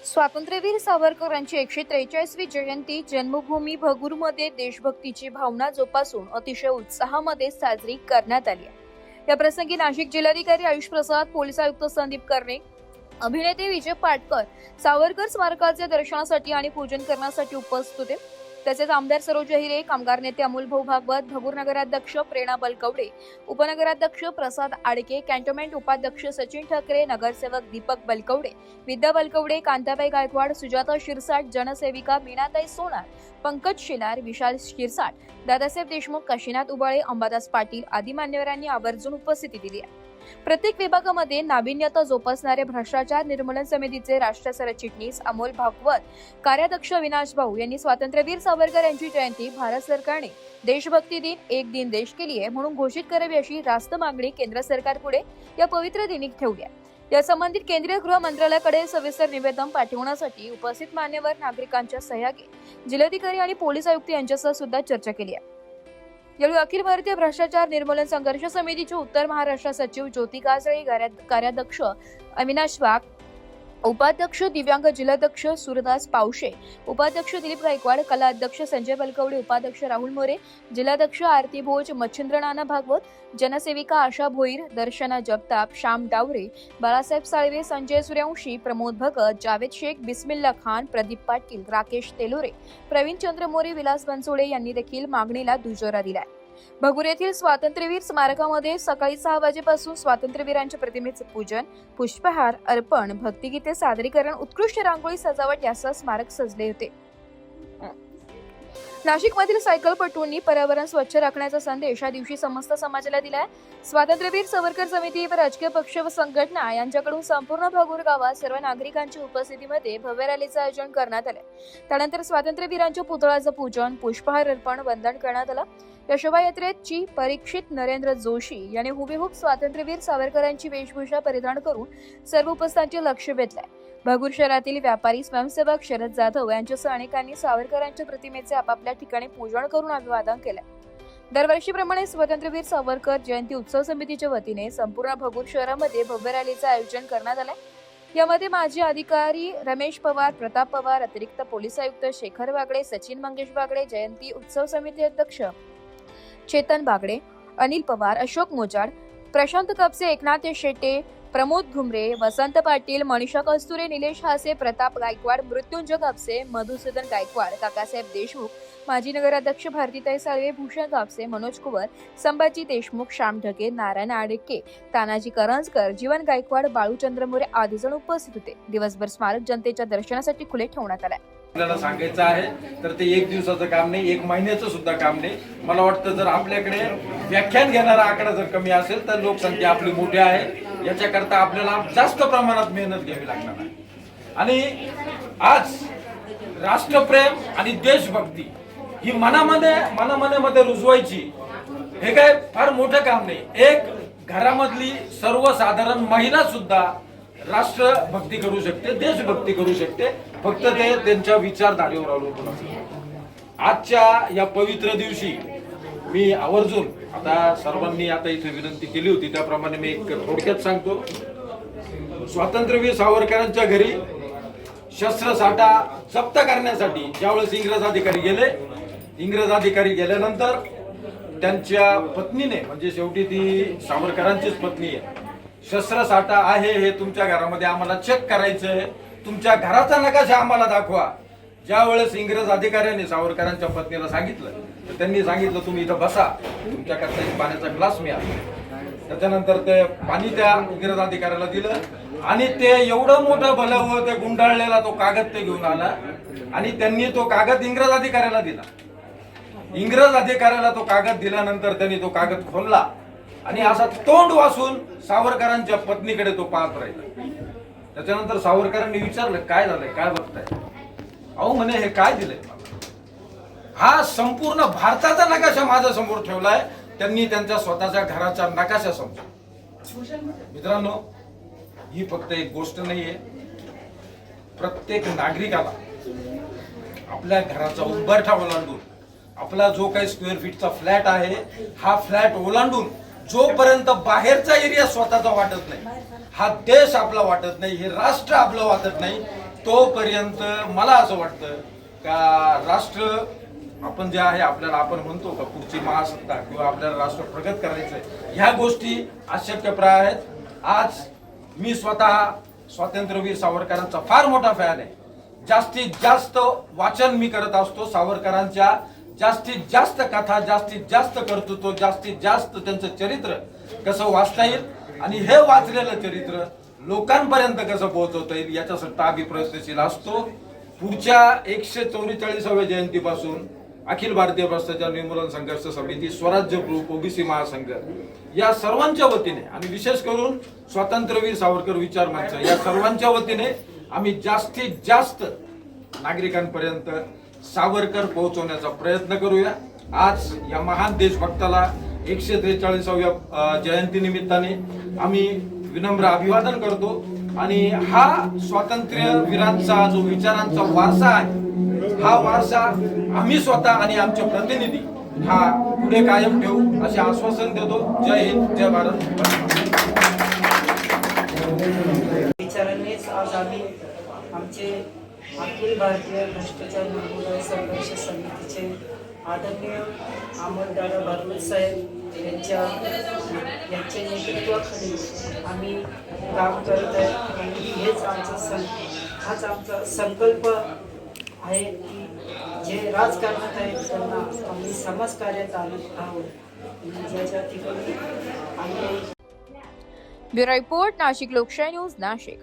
स्वातंत्र्यवीर सावरकरांची 143वी जयंती जन्मभूमी भगूरमध्ये देशभक्तीची भावना जोपासून अतिशय उत्साहामध्ये साजरी करण्यात आली. या प्रसंगी नाशिक जिल्हाधिकारी आयुष प्रसाद, पोलीस आयुक्त संदीप कर्णे, अभिनेते विजय पाटकर सावरकर स्मारकाचे दर्शनासाठी आणि पूजन करण्यासाठी उपस्थित होते. तसेच आमदार सरोज अहिरे, कामगार नेते अमोल भाऊ भागवत, भगूर नगराध्यक्ष प्रेरणा बलकवडे, उपनगराध्यक्ष प्रसाद आडके, कॅन्टोन्मेंट उपाध्यक्ष सचिन ठाकरे, नगरसेवक दीपक बलकवडे, विद्या बलकवडे, कांताबाई गायकवाड, सुजाता शिरसाट, जनसेविका मीनाताई सोनार, पंकज शिलार, विशाल शिरसाट, दादासाहेब देशमुख, काशीनाथ उबाळे, अंबादास पाटील आदी मान्यवरांनी आवर्जून उपस्थिती दिली आहे. प्रत्येक विभागामध्ये नाविन्यता जोपासणारे भ्रष्टाचार निर्मूलन समितीचे राष्ट्रीय सरचिटणीस अमोल भागवत, कार्याध्यक्ष विनाश भाऊ यांनी स्वातंत्र्यवीर सावरकर यांची जयंती भारत सरकारने देशभक्ती दिन एक दिन देश के लिए म्हणून घोषित करावी अशी रास्त मागणी केंद्र सरकारपुढे या पवित्र दिनी ठेवली आहे. या संबंधित केंद्रीय गृह मंत्रालयाकडे सविस्तर निवेदन पाठवण्यासाठी उपस्थित मान्यवर नागरिकांच्या सह्या घेत जिल्हाधिकारी आणि पोलीस आयुक्त यांच्यासह सुद्धा चर्चा केली आहे. यावेळी अखिल भारतीय भ्रष्टाचार निर्मूलन संघर्ष समितीचे उत्तर महाराष्ट्र सचिव ज्योती काजळे, कार्याध्यक्ष अविनाश वाघ, उपाध्यक्ष दिव्यांग, जिल्हाध्यक्ष सूरदास पावशे, उपाध्यक्ष दिलीप गायकवाड, कला अध्यक्ष संजय बलकवडे, उपाध्यक्ष राहुल मोरे, जिल्हाध्यक्ष आरती भोज, मच्छिंद्र नाना भागवत, जनसेविका आशा भोईर, दर्शना जगताप, श्याम डावरे, बाळासाहेब साळवे, संजय सूर्यवंशी, प्रमोद भगत, जावेद शेख, बिस्मिल्ला खान, प्रदीप पाटील, राकेश तेलोरे, प्रवीण चंद्र मोरे, विलास बनसोडे यांनी देखील मागणीला दुजोरा दिलाय. भगूर येथील स्वातंत्र्यवीर स्मारकामध्ये सकाळी 6 वाजेपासून स्वातंत्र्यवीरांच्या प्रतिमेचे पूजन, पुष्पहार अर्पण, भक्तिगीते सादरीकरण, उत्कृष्ट रांगोळी सजावट यासह स्मारक सजले होते. नाशिकमधील सायकलपटूंनी पर्यावरण स्वच्छ राखण्याचा संदेश या दिवशी समस्त समाजाला दिलाय. स्वातंत्र्यवीर सावरकर समिती व राजकीय पक्ष व संघटना यांच्याकडून संपूर्ण भगूर गावात सर्व नागरिकांच्या उपस्थितीमध्ये भव्य रॅलीचं आयोजन करण्यात आले. त्यानंतर स्वातंत्र्यवीरांच्या पुतळ्याचं पूजन, पुष्पहार अर्पण, वंदन करण्यात आलं. या शोभायात्रेची परीक्षित नरेंद्र जोशी यांनी हुबेहूब स्वातंत्र्यवीर सावरकरांची वेशभूषा परिधान करून सर्व उपस्थितांचे लक्ष वेधलंय. भगूर शहरातील व्यापारी, स्वयंसेवक शरद जाधव यांच्यासह अनेकांनी सावरकरांच्या प्रतिमेचे आपापल्या ठिकाणी पूजन करून अभिवादन केले. दरवर्षीप्रमाणे स्वातंत्र्यवीर सावरकर जयंती उत्सव समितीच्या वतीने संपूर्ण भगूर शहरामध्ये भव्य रॅलीचं आयोजन करण्यात आलंय. यामध्ये माजी अधिकारी रमेश पवार, प्रताप पवार, अतिरिक्त पोलीस आयुक्त शेखर बागडे, सचिन मंगेश बागडे, जयंती उत्सव समिती अध्यक्ष चेतन बागडे, अनिल पवार, अशोक मोजाड, प्रशांत कापसे, एकनाथ शेटे, प्रमोद घुमरे, वसंत पाटील, मनीषा कस्तुरे, निलेश हासे, प्रताप गायकवाड, मृत्युंजय कापसे, मधुसूदन गायकवाड, काकासाहेब देशमुख, माजी नगराध्यक्ष भारतीताई साळवे, भूषण कापसे, मनोज कुवर, संभाजी देशमुख, श्याम ढगे, नारायण आडके, तानाजी करंजकर, जीवन गायकवाड, बाळूचंद्र मोरे आदी जण उपस्थित होते. दिवसभर स्मारक जनतेच्या दर्शनासाठी खुले ठेवण्यात आले. आपल्याला सांगायचं आहे तर ते 1 दिवसाचं काम नाही, 1 महिन्याचं सुद्धा काम नाही. मला वाटतं जर आपल्याकडे व्याख्यान घेणारा आकडा जर कमी असेल तर लोकसंख्या आपली मोठी आहे. याच्याकरता आपल्याला जास्त प्रमाणात मेहनत घ्यावी लागणार आहे. आणि आज राष्ट्रप्रेम आणि देशभक्ती ही मनामध्ये रुजवायची हे काय फार मोठं काम नाही. एक घरामधली सर्वसाधारण महिला सुद्धा राष्ट्रभक्ती करू शकते, देशभक्ती करू शकते, फक्त ते त्यांच्या विचारधारेवर अवलंबून असते. आजच्या या पवित्र दिवशी मी आवर्जून आता सर्वांनी आता इथे विनंती केली होती त्याप्रमाणे मी एक थोडक्यात सांगतो. स्वातंत्र्यवीर सावरकरांच्या घरी शस्त्रसाठा जप्त करण्यासाठी ज्यावेळेस इंग्रज अधिकारी गेल्यानंतर त्यांच्या पत्नीने, म्हणजे शेवटी ती सावरकरांचीच पत्नी आहे, शस्त्रसाठा आहे हे तुमच्या घरामध्ये आम्हाला चेक करायचंय, तुमच्या घराचा नकाशा आम्हाला दाखवा. ज्यावेळेस इंग्रज अधिकाऱ्यांनी सावरकरांच्या पत्नीला सांगितलं तर त्यांनी सांगितलं तुम्ही इथं बसा, तुमच्याकरता एक पाण्याचा ग्लास मिळाला. त्याच्यानंतर ते पाणी त्या इंग्रज अधिकाऱ्याला दिलं आणि ते एवढं मोठं भलं ते गुंडाळलेला तो कागद ते घेऊन आला आणि त्यांनी तो कागद इंग्रज अधिकाऱ्याला दिला. इंग्रज अधिकाऱ्याला तो कागद दिल्यानंतर त्यांनी तो कागद खोलला आणि असा तोंड वासून सावरकरांच्या पत्नीकडे तो पाहत राहिला. त्याच्यानंतर सावरकरांनी विचारलं काय झालंय, काय बघताय? अहो म्हणे हे काय दिलंय? हा संपूर्ण भारताचा नकाशा माझ्या समोर ठेवलाय. त्यांनी त्यांच्या स्वतःच्या घराचा नकाशा समजला. मित्रांनो, ही फक्त एक गोष्ट नाहीये. प्रत्येक नागरिकाला आपल्या घराचा उंबरठा ओलांडून, आपला जो काही स्क्वेअर फीटचा फ्लॅट आहे हा फ्लॅट ओलांडून जोपर्यंत बाहेरचा एरिया स्वतःचा वाटत नाही, हा देश आपला वाटत नाही, हे राष्ट्र आपलं वाटत नाही, तोपर्यंत मला असं वाटतं का राष्ट्र आपण जे आहे आपल्याला आपण म्हणतो का पुढची महासत्ता किंवा आपल्याला राष्ट्र प्रगत करायचंय, ह्या गोष्टी अशक्यप्राय आहेत. आज मी स्वतः स्वातंत्र्यवीर सावरकरांचा फार मोठा फॅन आहे. जास्तीत जास्त वाचन मी करत असतो सावरकरांच्या. जास्तीत जास्त कथा, जास्तीत जास्त कर्तृत्व, जास्तीत जास्त त्यांचं चरित्र कसं वाचता येईल आणि हे वाचलेलं चरित्र लोकांपर्यंत कसं पोहोचवता येईल याच्यासाठी आम्ही प्रयत्नशील असतो. पुढच्या 144व्या जयंतीपासून अखिल भारतीय भ्रष्टाचार निर्मूलन संघर्ष समिती, स्वराज्य ग्रुप, ओबीसी महासंघ या सर्वांच्या वतीने आणि विशेष करून स्वातंत्र्यवीर सावरकर विचार मंच या सर्वांच्या वतीने आम्ही जास्तीत जास्त नागरिकांपर्यंत सावरकर पोहोचवण्याचा प्रयत्न करूया. आज या महान देशभक्ताला 143व्या जयंती निमित्ताने आम्ही विनम्र अभिवादन करतो आणि हा स्वातंत्र्यवीरांचा जो विचारांचा वारसा आहे, हा वारसा आम्ही स्वतः आणि आमचे प्रतिनिधी हा पुढे कायम ठेवू असे आश्वासन देतो. जय हिंद, जय भारत. विचारांनीच आज आम्ही आमचे अखिल भारतीय भ्रष्टाचार निर्मूलन संघर्ष समितीचे आदरणीय अमोलदादा भारत साहेब यांच्या नेतृत्वाखाली आम्ही काम करत आहे आणि हाच आमचा संकल्प आहे की जे राजकारणात आहेत त्यांना आम्ही समाजकार्यात आणत आहोत. ज्याच्या ठिकाणी आम्ही ब्युरो रिपोर्ट, नाशिक लोकशाही न्यूज, नाशिक.